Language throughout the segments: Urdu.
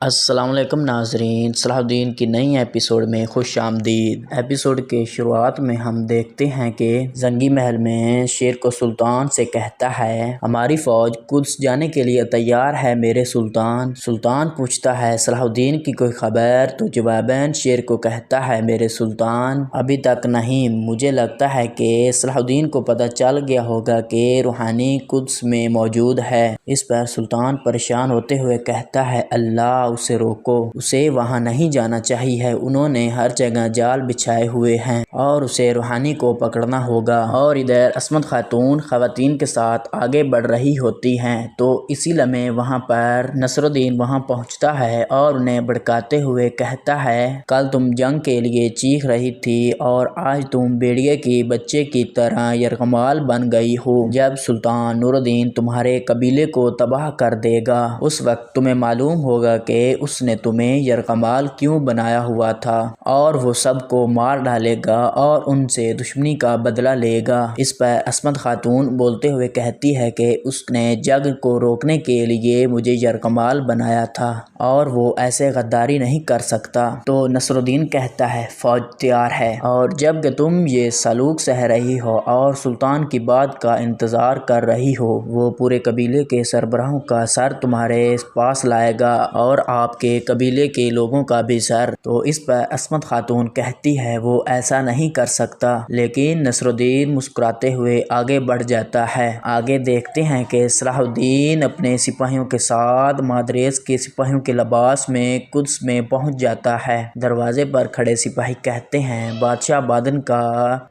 السلام علیکم ناظرین، صلاح الدین کی نئی ایپیسوڈ میں خوش آمدید۔ ایپیسوڈ کے شروعات میں ہم دیکھتے ہیں کہ زنگی محل میں شیر کو سلطان سے کہتا ہے ہماری فوج قدس جانے کے لیے تیار ہے میرے سلطان۔ سلطان پوچھتا ہے صلاح الدین کی کوئی خبر؟ تو جواباً شیر کو کہتا ہے میرے سلطان ابھی تک نہیں، مجھے لگتا ہے کہ صلاح الدین کو پتہ چل گیا ہوگا کہ روحانی قدس میں موجود ہے۔ اس پر سلطان پریشان ہوتے ہوئے کہتا ہے اللہ اسے روکو، اسے وہاں نہیں جانا چاہیے، انہوں نے ہر جگہ جال بچھائے ہوئے ہیں اور اسے روحانی کو پکڑنا ہوگا۔ اور ادھر عصمت خاتون خواتین کے ساتھ آگے بڑھ رہی ہوتی ہیں تو اسی لمحے وہاں پر نصر الدین وہاں پہنچتا ہے اور انہیں بھڑکاتے ہوئے کہتا ہے کل تم جنگ کے لیے چیخ رہی تھی اور آج تم بیڑیے کی بچے کی طرح یرغمال بن گئی ہو۔ جب سلطان نور الدین تمہارے قبیلے کو تباہ کر دے گا اس وقت تمہیں معلوم ہوگا کہ اس نے تمہیں یرغمال کیوں بنایا ہوا تھا، اور وہ سب کو مار ڈالے گا اور ان سے دشمنی کا بدلہ لے گا۔ اس پر عصمت خاتون بولتے ہوئے کہتی ہے کہ اس نے جنگ کو روکنے کے لیے مجھے یرغمال بنایا تھا اور وہ ایسے غداری نہیں کر سکتا۔ تو نصر الدین کہتا ہے فوج تیار ہے، اور جب کہ تم یہ سلوک سہ رہی ہو اور سلطان کی بات کا انتظار کر رہی ہو، وہ پورے قبیلے کے سربراہوں کا سر تمہارے پاس لائے گا اور آپ کے قبیلے کے لوگوں کا بھی سر۔ تو اس پر عصمت خاتون کہتی ہے وہ ایسا نہیں کر سکتا، لیکن نصر الدین مسکراتے ہوئے آگے بڑھ جاتا ہے۔ آگے دیکھتے ہیں کہ صلاح الدین اپنے سپاہیوں کے ساتھ مادریس کے سپاہیوں کے لباس میں قدس میں پہنچ جاتا ہے۔ دروازے پر کھڑے سپاہی کہتے ہیں بادشاہ بادن کا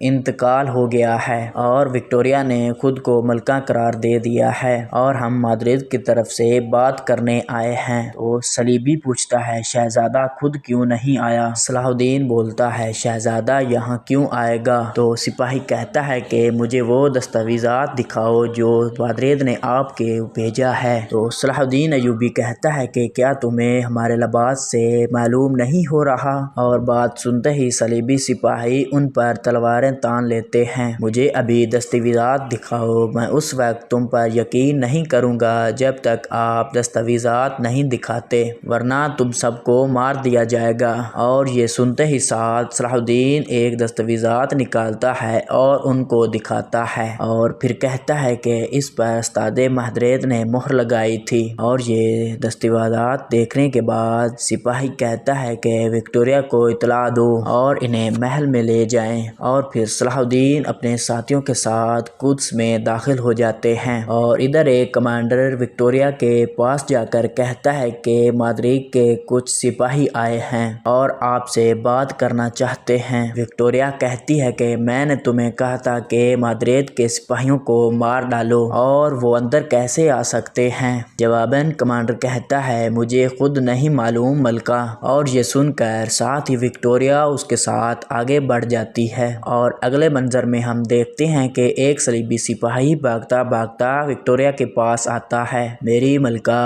انتقال ہو گیا ہے اور وکٹوریہ نے خود کو ملکہ قرار دے دیا ہے اور ہم مادریس کی طرف سے بات کرنے آئے ہیں۔ تو صلیبی پوچھتا ہے شہزادہ خود کیوں نہیں آیا؟ صلاح الدین بولتا ہے شہزادہ یہاں کیوں آئے گا؟ تو سپاہی کہتا ہے کہ مجھے وہ دستاویزات دکھاؤ جو مادریس نے آپ کے بھیجا ہے۔ تو صلاح الدین ایوبی کہتا ہے کہ کیا تمہیں ہمارے لباس سے معلوم نہیں ہو رہا؟ اور بات سنتے ہی صلیبی سپاہی ان پر تلواریں تان لیتے ہیں۔ مجھے ابھی دستاویزات دکھاؤ، میں اس وقت تم پر یقین نہیں کروں گا جب تک آپ دستاویزات نہیں دکھاتے، ورنہ تم سب کو مار دیا جائے گا۔ اور یہ سنتے ہی ساتھ صلاح الدین ایک دستاویزات نکالتا ہے اور ان کو دکھاتا ہے اور پھر کہتا ہے کہ اس پر استاد مادریس نے مہر لگائی تھی۔ اور یہ دستاویزات دیکھنے کے بعد سپاہی کہتا ہے کہ وکٹوریہ کو اطلاع دو اور انہیں محل میں لے جائیں، اور پھر صلاح الدین اپنے ساتھیوں کے ساتھ قدس میں داخل ہو جاتے ہیں۔ اور ادھر ایک کمانڈر وکٹوریہ کے پاس جا کر کہتا ہے کہ مادریس کے کچھ سپاہی آئے ہیں اور آپ سے بات کرنا چاہتے ہیں۔ وکٹوریہ کہتی ہے کہ میں نے تمہیں کہا تھا کہ مادریس کے سپاہیوں کو مار ڈالو، اور وہ اندر کیسے آ سکتے ہیں؟ جواباً کمانڈر کہتا ہے مجھے خود نہیں معلوم ملکہ۔ اور یہ سن کر ساتھ ہی وکٹوریہ اس کے ساتھ آگے بڑھ جاتی ہے۔ اور اگلے منظر میں ہم دیکھتے ہیں کہ ایک صلیبی سپاہی بھاگتا بھاگتا وکٹوریہ کے پاس آتا ہے، میری ملکہ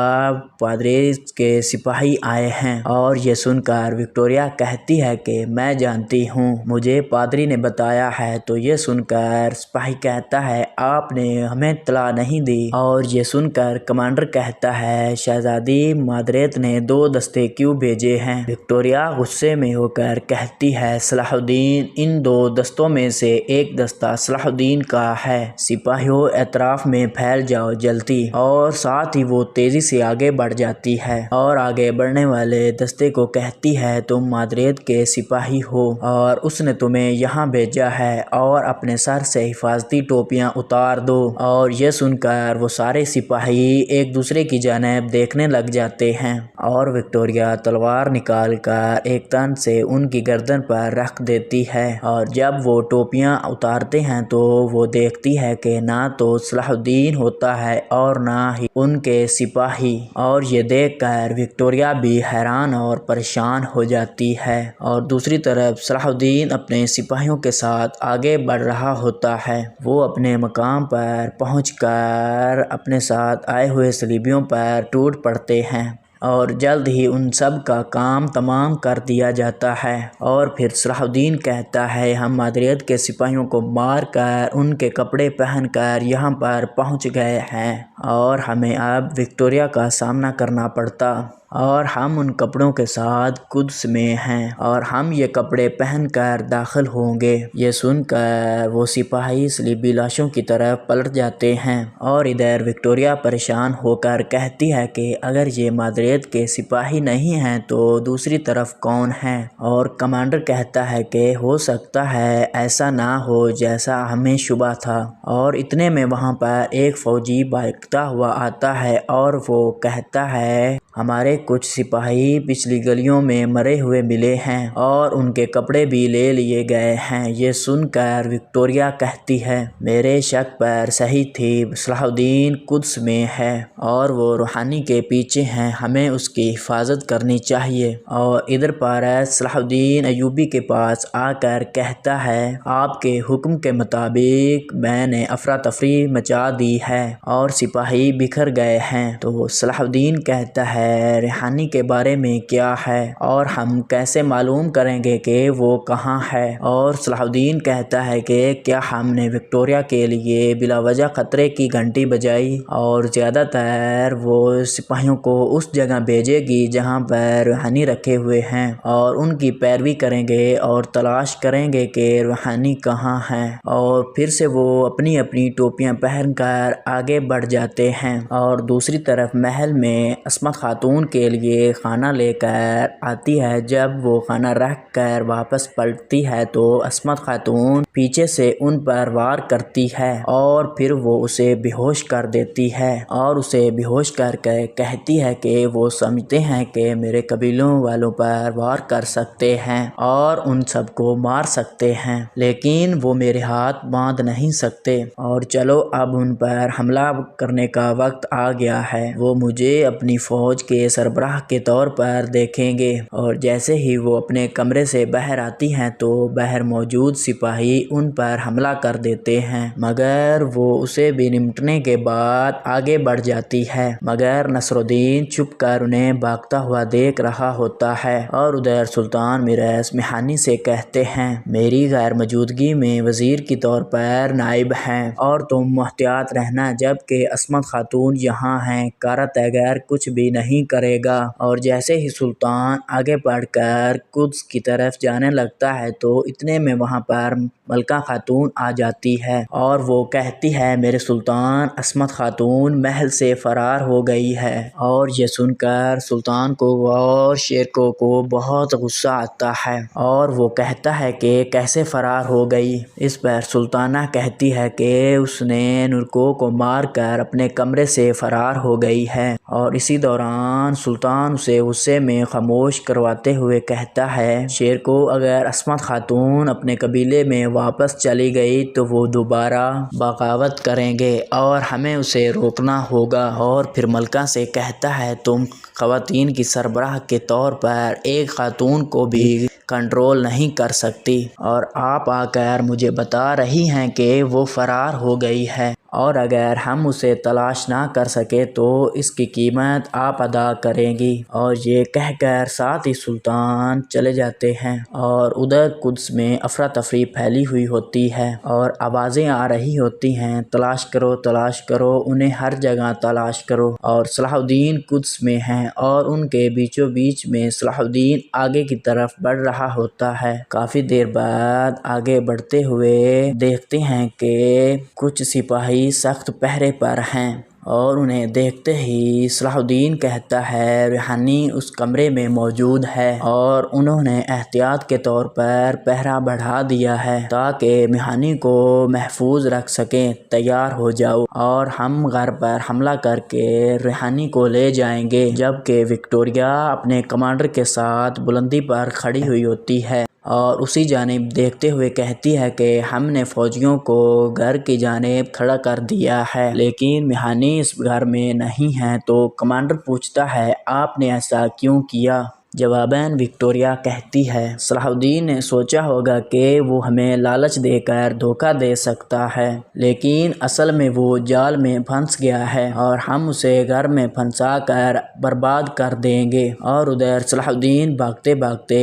مادریس کے سپاہی آئے ہیں۔ اور یہ سن کر وکٹوریہ کہتی ہے کہ میں جانتی ہوں، مجھے پادری نے بتایا ہے۔ تو یہ سن کر سپاہی کہتا ہے آپ نے ہمیں اطلاع نہیں دی۔ اور یہ سن کر کمانڈر کہتا ہے شہزادی مادریس نے 2 دستے کیوں بھیجے ہیں؟ وکٹوریہ غصے میں ہو کر کہتی ہے صلاح الدین ان 2 دستوں میں سے ایک دستہ صلاح الدین کا ہے، سپاہیوں اطراف میں پھیل جاؤ جلدی۔ اور ساتھ ہی وہ تیزی سے آگے بڑھ جاتی ہے اور آگے بڑھنے والے دستے کو کہتی ہے تم مادریس کے سپاہی ہو اور اس نے تمہیں یہاں بھیجا ہے، اور اپنے سر سے حفاظتی ٹوپیاں اتار دو۔ اور یہ سن کر وہ سارے سپاہی ایک دوسرے کی جانب دیکھنے لگ جاتے ہیں، اور وکٹوریہ تلوار نکال کر ایک تن سے ان کی گردن پر رکھ دیتی ہے۔ اور جب وہ ٹوپیاں اتارتے ہیں تو وہ دیکھتی ہے کہ نہ تو صلاح الدین ہوتا ہے اور نہ ہی ان کے سپاہی، اور یہ دیکھ کر وکٹوریہ بھی حیران اور پریشان ہو جاتی ہے۔ اور دوسری طرف صلاح الدین اپنے سپاہیوں کے ساتھ آگے بڑھ رہا ہوتا ہے، وہ اپنے مقام پر پہنچ کر اپنے ساتھ آئے ہوئے صلیبیوں پر ٹوٹ پڑتے ہیں، اور جلد ہی ان سب کا کام تمام کر دیا جاتا ہے۔ اور پھر صلاح الدین کہتا ہے ہم مادریس کے سپاہیوں کو مار کر ان کے کپڑے پہن کر یہاں پر پہنچ گئے ہیں، اور ہمیں اب وکٹوریہ کا سامنا کرنا پڑتا اور ہم ان کپڑوں کے ساتھ قدس میں ہیں اور ہم یہ کپڑے پہن کر داخل ہوں گے۔ یہ سن کر وہ سپاہی صلیبی لاشوں کی طرف پلٹ جاتے ہیں اور ادھر وکٹوریہ پریشان ہو کر کہتی ہے کہ اگر یہ مادریت کے سپاہی نہیں ہیں تو دوسری طرف کون ہیں؟ اور کمانڈر کہتا ہے کہ ہو سکتا ہے ایسا نہ ہو جیسا ہمیں شبہ تھا، اور اتنے میں وہاں پر ایک فوجی بھاگتا ہوا آتا ہے اور وہ کہتا ہے ہمارے کچھ سپاہی پچھلی گلیوں میں مرے ہوئے ملے ہیں اور ان کے کپڑے بھی لے لیے گئے ہیں۔ یہ سن کر وکٹوریہ کہتی ہے میرے شک پر صحیح تھی، صلاح الدین قدس میں ہے اور وہ روحانی کے پیچھے ہیں، ہمیں اس کی حفاظت کرنی چاہیے۔ اور ادھر پارس صلاح الدین ایوبی کے پاس آ کر کہتا ہے آپ کے حکم کے مطابق میں نے افراتفری مچا دی ہے اور سپاہی بکھر گئے ہیں۔ تو صلاح الدین کہتا ہے ریحانی کے بارے میں کیا ہے اور ہم کیسے معلوم کریں گے کہ وہ کہاں ہے؟ اور صلاح الدین کہتا ہے کہ کیا ہم نے وکٹوریہ کے لیے بلا وجہ خطرے کی گھنٹی بجائی اور زیادہ تر وہ سپاہیوں کو اس جگہ بھیجے گی جہاں پر روحانی رکھے ہوئے ہیں اور ان کی پیروی کریں گے اور تلاش کریں گے کہ روحانی کہاں ہیں، اور پھر سے وہ اپنی اپنی ٹوپیاں پہن کر آگے بڑھ جاتے ہیں۔ اور دوسری طرف محل میں عصمت خاتون کے لیے کھانا لے کر آتی ہے۔ جب وہ کھانا رکھ کر واپس پلٹتی ہے تو عصمت خاتون پیچھے سے ان پر وار کرتی ہے اور پھر وہ اسے بے ہوش کر دیتی ہے اور اسے بے ہوش کر کے کہتی ہے کہ وہ سمجھتے ہیں کہ میرے قبیلوں والوں پر وار کر سکتے ہیں اور ان سب کو مار سکتے ہیں، لیکن وہ میرے ہاتھ باندھ نہیں سکتے، اور چلو اب ان پر حملہ کرنے کا وقت آ گیا ہے۔ وہ مجھے اپنی فوج کے سربراہ کے طور پر دیکھیں گے، اور جیسے ہی وہ اپنے کمرے سے باہر آتی ہیں تو باہر موجود سپاہی ان پر حملہ کر دیتے ہیں، مگر وہ اسے بھی نمٹنے کے بعد آگے بڑھ جاتی ہے، مگر نصر الدین چھپ کر انہیں بھاگتا ہوا دیکھ رہا ہوتا ہے۔ اور ادھر سلطان میرس میحانی سے کہتے ہیں میری غیر موجودگی میں وزیر کے طور پر نائب ہیں اور تم محتاط رہنا جبکہ عصمت خاتون یہاں ہیں، کارا تیغر کچھ بھی نہیں کرے گا۔ اور جیسے ہی سلطان آگے بڑھ کر قدس کی طرف جانے لگتا ہے تو اتنے میں وہاں پر ملکہ خاتون آ جاتی ہے اور وہ کہتی ہے میرے سلطان عصمت خاتون محل سے فرار ہو گئی ہے۔ اور یہ سن کر سلطان کو اور شیرکو کو بہت غصہ آتا ہے اور وہ کہتا ہے کہ کیسے فرار ہو گئی؟ اس پر سلطانہ کہتی ہے کہ اس نے نورکو کو مار کر اپنے کمرے سے فرار ہو گئی ہے، اور اسی دوران سلطان اسے غصے میں خاموش کرواتے ہوئے کہتا ہے شیرکو اگر عصمت خاتون اپنے قبیلے میں واپس چلی گئی تو وہ دوبارہ بغاوت کریں گے اور ہمیں اسے روکنا ہوگا۔ اور پھر ملکہ سے کہتا ہے تم خواتین کی سربراہ کے طور پر ایک خاتون کو بھی کنٹرول نہیں کر سکتی، اور آپ آ کر مجھے بتا رہی ہیں کہ وہ فرار ہو گئی ہے، اور اگر ہم اسے تلاش نہ کر سکے تو اس کی قیمت آپ ادا کریں گی۔ اور یہ کہہ کر ساتھ ہی سلطان چلے جاتے ہیں، اور ادھر قدس میں افراتفری پھیلی ہوئی ہوتی ہے اور آوازیں آ رہی ہوتی ہیں تلاش کرو تلاش کرو، انہیں ہر جگہ تلاش کرو۔ اور صلاح الدین قدس میں ہیں اور ان کے بیچوں بیچ میں صلاح الدین آگے کی طرف بڑھ رہا ہوتا ہے۔ کافی دیر بعد آگے بڑھتے ہوئے دیکھتے ہیں کہ کچھ سپاہی سخت پہرے پر ہیں اور انہیں دیکھتے ہی صلاح الدین کہتا ہے ریحانی اس کمرے میں موجود ہے اور انہوں نے احتیاط کے طور پر پہرا بڑھا دیا ہے تاکہ میحانی کو محفوظ رکھ سکیں، تیار ہو جاؤ اور ہم گھر پر حملہ کر کے ریحانی کو لے جائیں گے۔ جبکہ وکٹوریہ اپنے کمانڈر کے ساتھ بلندی پر کھڑی ہوئی ہوتی ہے اور اسی جانب دیکھتے ہوئے کہتی ہے کہ ہم نے فوجیوں کو گھر کی جانب کھڑا کر دیا ہے لیکن میحانی اس گھر میں نہیں ہے۔ تو کمانڈر پوچھتا ہے آپ نے ایسا کیوں کیا؟ جواباً وکٹوریہ کہتی ہے صلاح الدین نے سوچا ہوگا کہ وہ ہمیں لالچ دے کر دھوکہ دے سکتا ہے، لیکن اصل میں وہ جال میں پھنس گیا ہے اور ہم اسے گھر میں پھنسا کر برباد کر دیں گے۔ اور ادھر صلاح الدین بھاگتے بھاگتے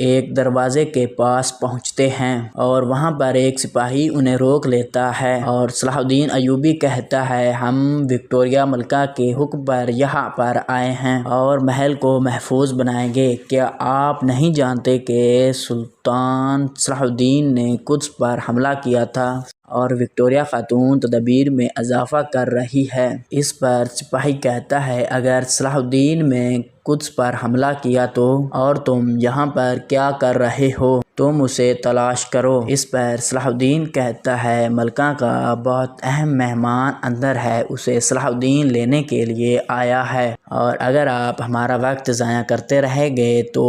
ایک دروازے کے پاس پہنچتے ہیں اور وہاں پر ایک سپاہی انہیں روک لیتا ہے اور صلاح الدین ایوبی کہتا ہے ہم وکٹوریہ ملکہ کے حکم پر یہاں پر آئے ہیں اور محل کو محفوظ بنائیں گے۔ کیا آپ نہیں جانتے کہ سلطان صلاح الدین نے قدس پر حملہ کیا تھا اور وکٹوریہ خاتون تدابیر میں اضافہ کر رہی ہے؟ اس پر سپاہی کہتا ہے اگر صلاح الدین نے قدس پر حملہ کیا تو اور تم یہاں پر کیا کر رہے ہو؟ تم اسے تلاش کرو۔ اس پر صلاح الدین کہتا ہے ملکہ کا بہت اہم مہمان اندر ہے، اسے صلاح الدین لینے کے لیے آیا ہے، اور اگر آپ ہمارا وقت ضائع کرتے رہیں گے تو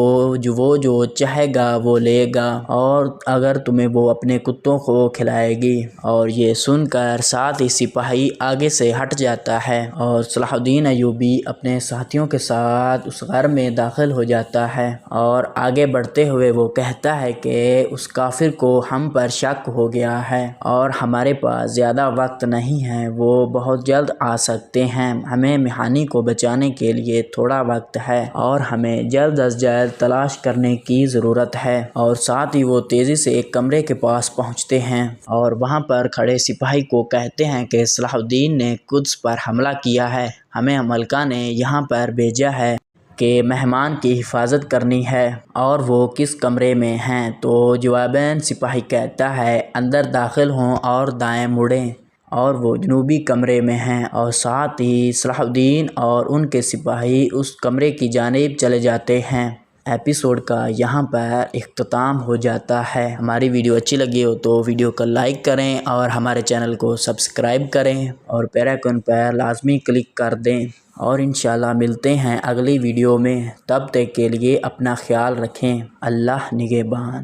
وہ جو چاہے گا وہ لے گا، اور اگر تمہیں وہ اپنے کتوں کو کھلائے گی۔ اور یہ سن کر ساتھ ہی سپاہی آگے سے ہٹ جاتا ہے اور صلاح الدین ایوبی اپنے ساتھیوں کے ساتھ اس گھر میں داخل ہو جاتا ہے، اور آگے بڑھتے ہوئے وہ کہتا ہے کہ اس کافر کو ہم پر شک ہو گیا ہے اور ہمارے پاس زیادہ وقت نہیں ہے، وہ بہت جلد آ سکتے ہیں، ہمیں میخانی کو بچانے کے لیے تھوڑا وقت ہے اور ہمیں جلد از جلد تلاش کرنے کی ضرورت ہے۔ اور ساتھ ہی وہ تیزی سے ایک کمرے کے پاس پہنچتے ہیں اور وہاں پر کھڑے سپاہی کو کہتے ہیں کہ صلاح الدین نے قدس پر حملہ کیا ہے، ہمیں ملکہ نے یہاں پر بھیجا ہے کہ مہمان کی حفاظت کرنی ہے، اور وہ کس کمرے میں ہیں؟ تو جواباً سپاہی کہتا ہے اندر داخل ہوں اور دائیں مڑیں، اور وہ جنوبی کمرے میں ہیں، اور ساتھ ہی صلاح الدین اور ان کے سپاہی اس کمرے کی جانب چلے جاتے ہیں۔ ایپیسوڈ کا یہاں پر اختتام ہو جاتا ہے۔ ہماری ویڈیو اچھی لگی ہو تو ویڈیو کو لائک کریں اور ہمارے چینل کو سبسکرائب کریں اور بیل آئیکن پر لازمی کلک کر دیں، اور انشاءاللہ ملتے ہیں اگلی ویڈیو میں۔ تب تک کے لیے اپنا خیال رکھیں۔ اللہ نگہبان۔